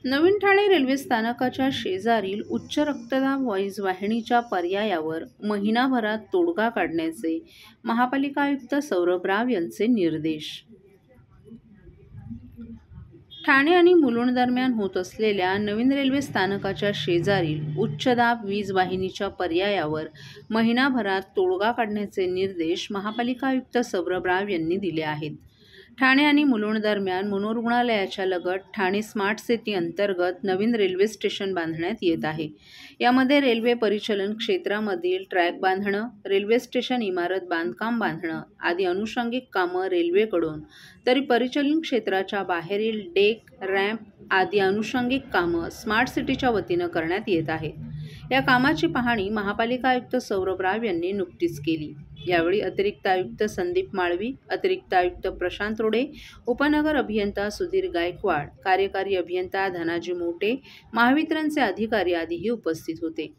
नवीन Thane railway स्थानकाच्या शेजारील उच्च रक्तदाब वाहिनीच्या पर्यायावर महिनाभरात तोडगा काढण्याचे महापालिका आयुक्त सौरभ राव यांचे निर्देश. ठाणे आणि मुलुंड दरम्यान होत असलेल्या नवीन रेल्वे स्थानकाच्या शेजारील उच्च दाब वीज वाहिनीच्या पर्यायावर महिनाभरात तोडगा काढण्याचे निर्देश महापालिका आयुक्त सौरभ राव यांनी दिले आहेत. ठाणे आणि मुलुंड दरम्यान मनोरुग्णालयाच्या लगत ठाणे स्मार्ट सिटी अंतर्गत नवीन रेल्वे स्टेशन बांधण्यात येत आहे. यामध्ये रेल्वे परिचलन क्षेत्रामधील ट्रॅक बांधणं, रेल्वे स्टेशन इमारत बांधकाम बांधणं आदी अनुषंगिक कामं रेल्वेकडून, तरी परिचलन क्षेत्राच्या बाहेरील डेक, रॅम्प आदी अनुषंगिक कामं स्मार्ट सिटीच्या वतीनं करण्यात येत आहेत. या कामाची पाहणी महापालिका आयुक्त सौरभ राव यांनी नुकतीच केली. यावेळी अतिरिक्त आयुक्त संदीप माळवी, अतिरिक्त आयुक्त प्रशांत रोडे, उपनगर अभियंता सुधीर गायकवाड, कार्यकारी अभियंता धनाजी मोटे, महावितरणचे अधिकारी आदीही उपस्थित होते.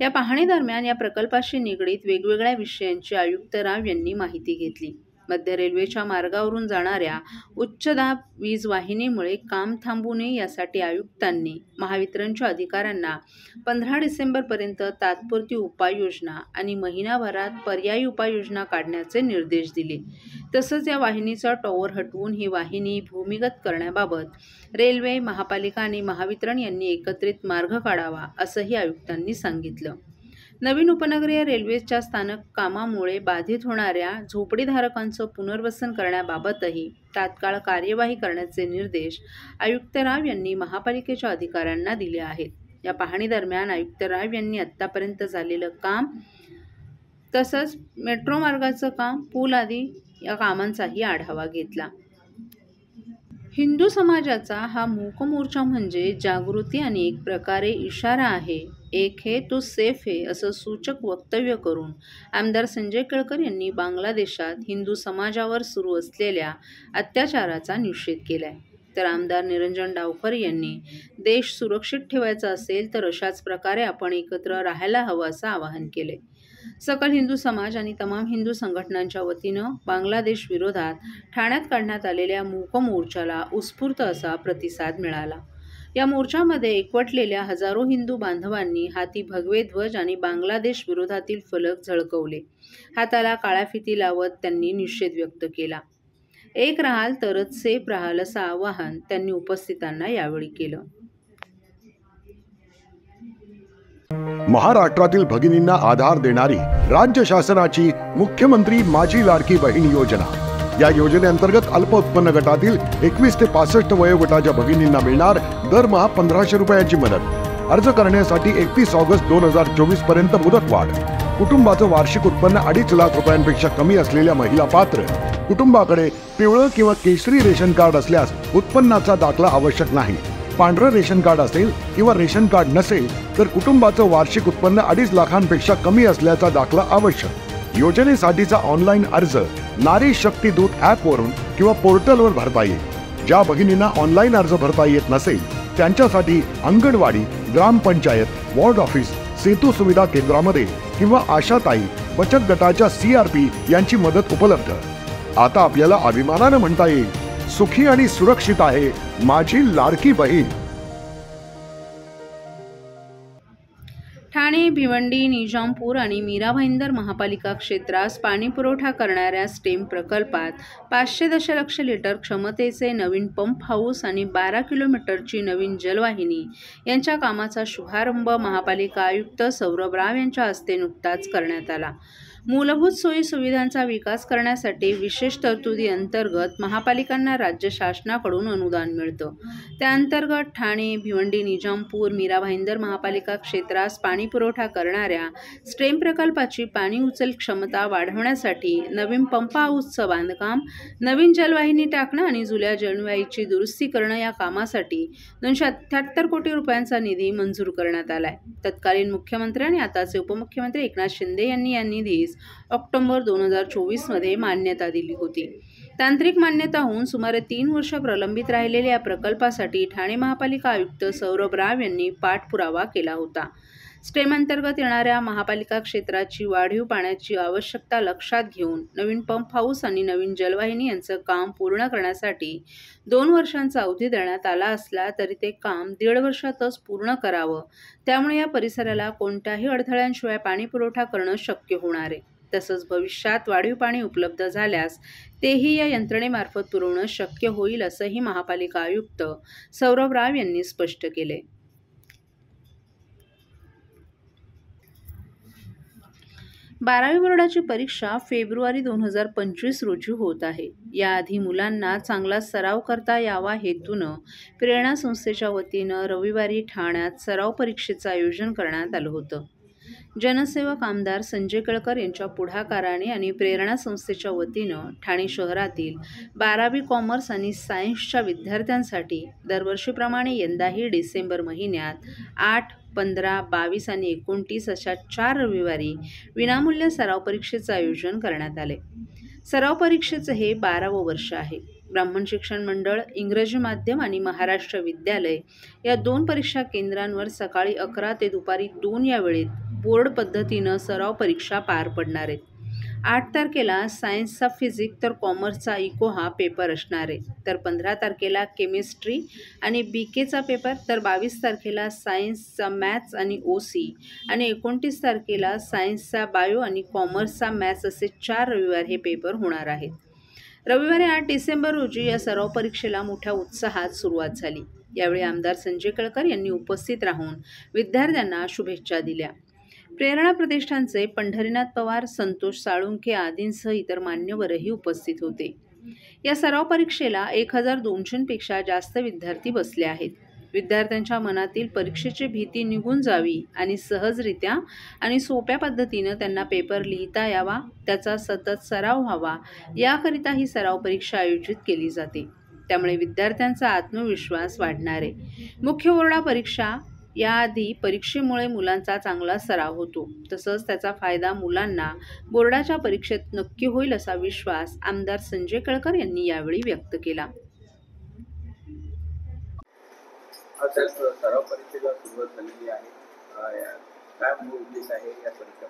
या पाहणीदरम्यान या प्रकल्पाशी निगडीत वेगवेगळ्या विषयांची आयुक्त राव यांनी माहिती घेतली. मध्य रेल्वेच्या मार्गावरून जाणाऱ्या उच्च दाब वीज वाहिनीमुळे काम थांबू नये यासाठी आयुक्तांनी महावितरणच्या अधिकाऱ्यांना 15 डिसेंबरपर्यंत तात्पुरती उपाययोजना आणि महिनाभरात पर्यायी उपाययोजना काढण्याचे निर्देश दिले. तसंच या वाहिनीचा टॉवर हटवून ही वाहिनी भूमिगत करण्याबाबत रेल्वे, महापालिका आणि महावितरण यांनी एकत्रित मार्ग काढावा असंही आयुक्तांनी सांगितलं. नवीन उपनगरीय रेल्वेच्या स्थानक कामामुळे बाधित होणाऱ्या झोपडीधारकांचं पुनर्वसन करण्याबाबतही तात्काळ कार्यवाही करण्याचे निर्देश आयुक्त राव यांनी महापालिकेच्या अधिकाऱ्यांना दिले आहेत. या पाहणीदरम्यान आयुक्त राव यांनी आत्तापर्यंत झालेलं काम तसंच मेट्रो मार्गाचं काम, पूल आदी या कामांचाही आढावा घेतला. हिंदू समाजाचा हा मूक मोर्चा म्हणजे जागृती आणि एक प्रकारे इशारा आहे. एक है तो सेफ है असं सूचक वक्तव्य करून आमदार संजय केळकर यांनी बांगलादेशात हिंदू समाजावर सुरू असलेल्या अत्याचाराचा निषेध केलाय. तर आमदार निरंजन डावखरे यांनी देश सुरक्षित ठेवायचा असेल तर अशाच प्रकारे आपण एकत्र राहायला हवं असं आवाहन केले. सकल हिंदू समाज आणि तमाम हिंदू संघटनांच्या वतीनं बांगलादेश विरोधात ठाण्यात काढण्यात आलेल्या मूक मोर्चाला उत्स्फूर्त असा प्रतिसाद मिळाला. या मोर्चामध्ये एकवटलेल्या हजारो हिंदू बांधवांनी हाती भगवे ध्वज आणि बांगलादेश विरोधातील फलक झळकवले. हाताला काळ्या फिती लावत त्यांनी निषेध व्यक्त केला. एक राहाल तरच सेफ राहाल असं आवाहन त्यांनी उपस्थितांना यावेळी केलं. महाराष्ट्रातील भगिनींना आधार देणारी राज्य शासनाची मुख्यमंत्री माझी लाडकी बहीण योजना. या योजनेअंतर्गत अल्प उत्पन्न गटातील 21 ते 65 वयोगटाच्या भगिनींना मिळणार दरमहा 1500 रुपयांची मदत. अर्ज करण्यासाठी 31 ऑगस्ट 2024 पर्यंत मुदतवाढ. कुटुंबाचं वार्षिक उत्पन्न 2.5 लाख रुपयांपेक्षा कमी असलेल्या महिला पात्र. कुटुंबाकडे पिवळं किंवा केशरी रेशन कार्ड असल्यास उत्पन्नाचा दाखला आवश्यक नाही. पांढरं रेशन कार्ड असेल किंवा रेशन कार्ड नसेल तर कुटुंबाचं वार्षिक उत्पन्न 2.5 लाखांपेक्षा कमी असल्याचा दाखला आवश्यक. योजनेसाठीचा ऑनलाईन अर्ज नारी शक्ती दूत ॲपवरून किंवा पोर्टलवर भरता येईल. ज्या भगिनींना ऑनलाईन अर्ज भरता येत नसेल त्यांच्यासाठी अंगणवाडी, ग्रामपंचायत, वॉर्ड ऑफिस, सेतू सुविधा केंद्रामध्ये किंवा आशाताई बचत गटाच्या CRP यांची मदत उपलब्ध. आता आपल्याला अभिमानानं म्हणता येईल, सुखी आणि सुरक्षित आहे माझी लाडकी बहीण. ठाणे, भिवंडी, निजामपूर आणि मीरा भाईंदर महापालिका क्षेत्रास पाणी पुरवठा करणाऱ्या स्टेम प्रकल्पात 500 दशलक्ष लिटर क्षमतेचे नवीन पंप हाऊस आणि 12 किलोमीटरची नवीन जलवाहिनी यांच्या कामाचा शुभारंभ महापालिका आयुक्त सौरभ राव यांच्या हस्ते नुकताच करण्यात आला. मूलभूत सोयी सुविधांचा विकास करण्यासाठी विशेष तरतुदी अंतर्गत महापालिकांना राज्य शासनाकडून अनुदान मिळतं. त्याअंतर्गत ठाणे, भिवंडी, निजामपूर, मीरा भाईंदर महापालिका क्षेत्रास पाणी पुरवठा करणाऱ्या स्टेम प्रकल्पाची पाणी उचल क्षमता वाढवण्यासाठी नवीन पंप हाऊसचं बांधकाम, नवीन जलवाहिनी टाकणं आणि जुन्या जलवाहिनीची दुरुस्ती करणं या कामासाठी 278 कोटी रुपयांचा निधी मंजूर करण्यात आलाय. तत्कालीन मुख्यमंत्री आणि आताचे उपमुख्यमंत्री एकनाथ शिंदे यांनी या निधीस ऑक्टोबर 2024 मध्ये मान्यता दिली होती. तांत्रिक मान्यता होऊन सुमारे 3 वर्ष प्रलंबित राहिलेल्या या प्रकल्पासाठी ठाणे महापालिका आयुक्त सौरभ राव यांनी पाठपुरावा केला होता. स्टेम अंतर्गत येणाऱ्या महापालिका क्षेत्राची वाढीव पाण्याची आवश्यकता लक्षात घेऊन नवीन पंप हाऊस आणि नवीन जलवाहिनी यांचं काम पूर्ण करण्यासाठी 2 वर्षांचा अवधी देण्यात आला असला तरी ते काम 1.5 वर्षातच पूर्ण करावं. त्यामुळे या परिसराला कोणत्याही अडथळ्यांशिवाय पाणी पुरवठा करणं शक्य होणार आहे. तसंच भविष्यात वाढीव पाणी उपलब्ध झाल्यास तेही या यंत्रणेमार्फत पुरवणं शक्य होईल असंही महापालिका आयुक्त सौरभ राव यांनी स्पष्ट केले. 12वी बोर्डाची परीक्षा फेब्रुवारी 2025 रोजी होत आहे. याआधी मुलांना चांगला सराव करता यावा हेतूनं प्रेरणा संस्थेच्या वतीनं रविवारी ठाण्यात सराव परीक्षेचं आयोजन करण्यात आलं होतं. जनसेवक आमदार संजय केळकर यांच्या पुढाकाराने आणि प्रेरणा संस्थेच्या वतीनं ठाणे शहरातील 12वी कॉमर्स आणि सायन्सच्या विद्यार्थ्यांसाठी दरवर्षीप्रमाणे यंदाही डिसेंबर महिन्यात 8, 15, 22 आणि 29 अशा 4 रविवारी विनामूल्य सराव परीक्षेचं आयोजन करण्यात आले. सराव परीक्षेचं हे 12वं वर्ष आहे. ब्राह्मण शिक्षण मंडळ, इंग्रजी माध्यम आणि महाराष्ट्र विद्यालय या 2 परीक्षा केंद्रांवर सकाळी 11 ते दुपारी 2 या वेळेत बोर्ड पद्धतीनं सराव परीक्षा पार पडणार आहेत. 8 तारखेला सायन्सचा फिजिक्स तर कॉमर्सचा इको हा पेपर असणार आहे. तर 15 तारखेला केमिस्ट्री आणि BKचा पेपर, तर 22 तारखेला सायन्सचा मॅथ्स आणि OC आणि 29 तारखेला सायन्सचा बायो आणि कॉमर्सचा मॅथ्स असे 4 रविवार हे पेपर होणार आहेत. रविवारी 8 डिसेंबर रोजी या सराव परीक्षेला मोठ्या उत्साहात सुरुवात झाली. यावेळी आमदार संजय केळकर यांनी उपस्थित राहून विद्यार्थ्यांना शुभेच्छा दिल्या. प्रेरणा प्रतिष्ठानचे पंढरीनाथ पवार, संतोष साळुंखे आदींसह इतर मान्यवरही उपस्थित होते. या सराव परीक्षेला 1200 पेक्षा जास्त विद्यार्थी बसले आहेत. विद्यार्थ्यांच्या मनातील परीक्षेची भीती निघून जावी आणि सहजरित्या आणि सोप्या पद्धतीनं त्यांना पेपर लिहिता यावा, त्याचा सतत सराव व्हावा याकरिता ही सराव परीक्षा आयोजित केली जाते. त्यामुळे विद्यार्थ्यांचा आत्मविश्वास वाढणार आहे. मुख्य बोर्डा परीक्षा याआधी परीक्षेमुळे मुलांचा चांगला सराव होतो. तसंच त्याचा फायदा मुलांना बोर्डाच्या परीक्षेत नक्की होईल असा विश्वास आमदार संजय केळकर यांनी यावेळी व्यक्त केला. सराव परीक्षेला सुरुवात झालेली आहे. काय मूळ उद्देश आहे या परीक्षेचा?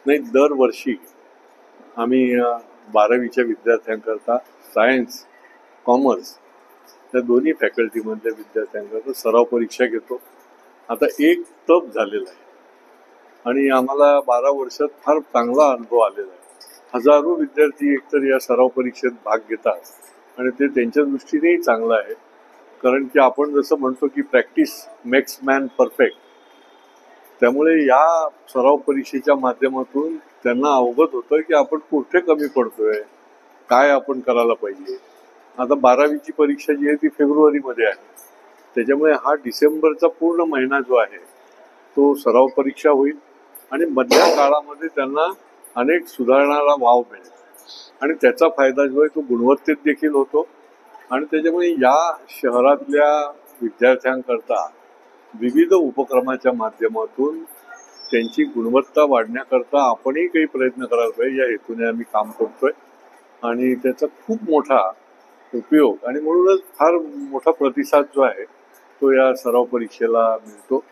नाही, दरवर्षी आम्ही 12वीच्या विद्यार्थ्यांकरता सायन्स, कॉमर्स या दोन्ही फॅकल्टीमधल्या विद्यार्थ्यांकरता सराव परीक्षा घेतो. आता एक तप झालेला आहे आणि आम्हाला 12 वर्षात फार चांगला अनुभव आलेला आहे. हजारो विद्यार्थी एकतर या सराव परीक्षेत भाग घेतात आणि ते त्यांच्या दृष्टीनेही चांगलं आहे. कारण की आपण जसं म्हणतो की प्रॅक्टिस मेक्स मॅन परफेक्ट, त्यामुळे या सराव परीक्षेच्या माध्यमातून त्यांना अवगत होतं की आपण कुठे कमी पडतोय, काय आपण करायला पाहिजे. आता 12वीची परीक्षा जी आहे ती फेब्रुवारीमध्ये आहे. त्याच्यामुळे हा डिसेंबरचा पूर्ण महिना जो आहे तो सराव परीक्षा होईल आणि मधल्या काळामध्ये त्यांना अनेक सुधारणाला वाव मिळेल आणि त्याचा फायदा जो आहे तो गुणवत्तेत देखील होतो. आणि त्याच्यामुळे या शहरातल्या विद्यार्थ्यांकरता विविध उपक्रमाच्या माध्यमातून त्यांची गुणवत्ता वाढण्याकरता आपणही काही प्रयत्न करायला पाहिजे या हेतूने आम्ही काम करतोय आणि त्याचा खूप मोठा उपयोग आणि म्हणूनच फार मोठा प्रतिसाद जो आहे तो या सराव परीक्षेला मिळतो.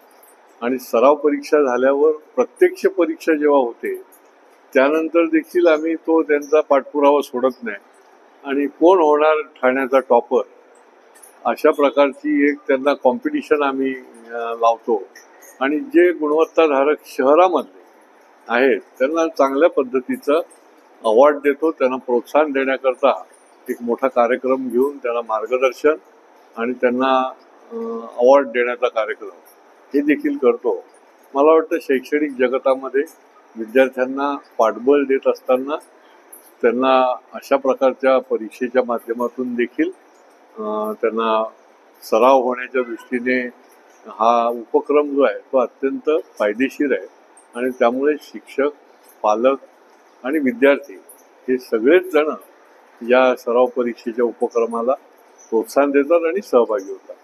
आणि सराव परीक्षा झाल्यावर प्रत्यक्ष परीक्षा जेव्हा होते त्यानंतर देखील आम्ही तो त्यांचा पाठपुरावा सोडत नाही आणि कोण होणार ठाण्याचा टॉपर अशा प्रकारची एक त्यांना कॉम्पिटिशन आम्ही लावतो आणि जे गुणवत्ताधारक शहरामधले आहेत त्यांना चांगल्या पद्धतीचं अवॉर्ड देतो. त्यांना प्रोत्साहन देण्याकरता एक मोठा कार्यक्रम घेऊन त्यांना मार्गदर्शन आणि त्यांना अवॉर्ड देण्याचा कार्यक्रम हे देखील करतो. मला वाटतं शैक्षणिक जगतामध्ये विद्यार्थ्यांना पाठबळ देत असताना त्यांना अशा प्रकारच्या परीक्षेच्या माध्यमातून देखील त्यांना सराव होण्याच्या दृष्टीने हा उपक्रम जो आहे तो अत्यंत फायदेशीर आहे आणि त्यामुळे शिक्षक, पालक आणि विद्यार्थी हे सगळेच जण या सराव परीक्षेच्या उपक्रमाला प्रोत्साहन देतात आणि सहभागी होतात.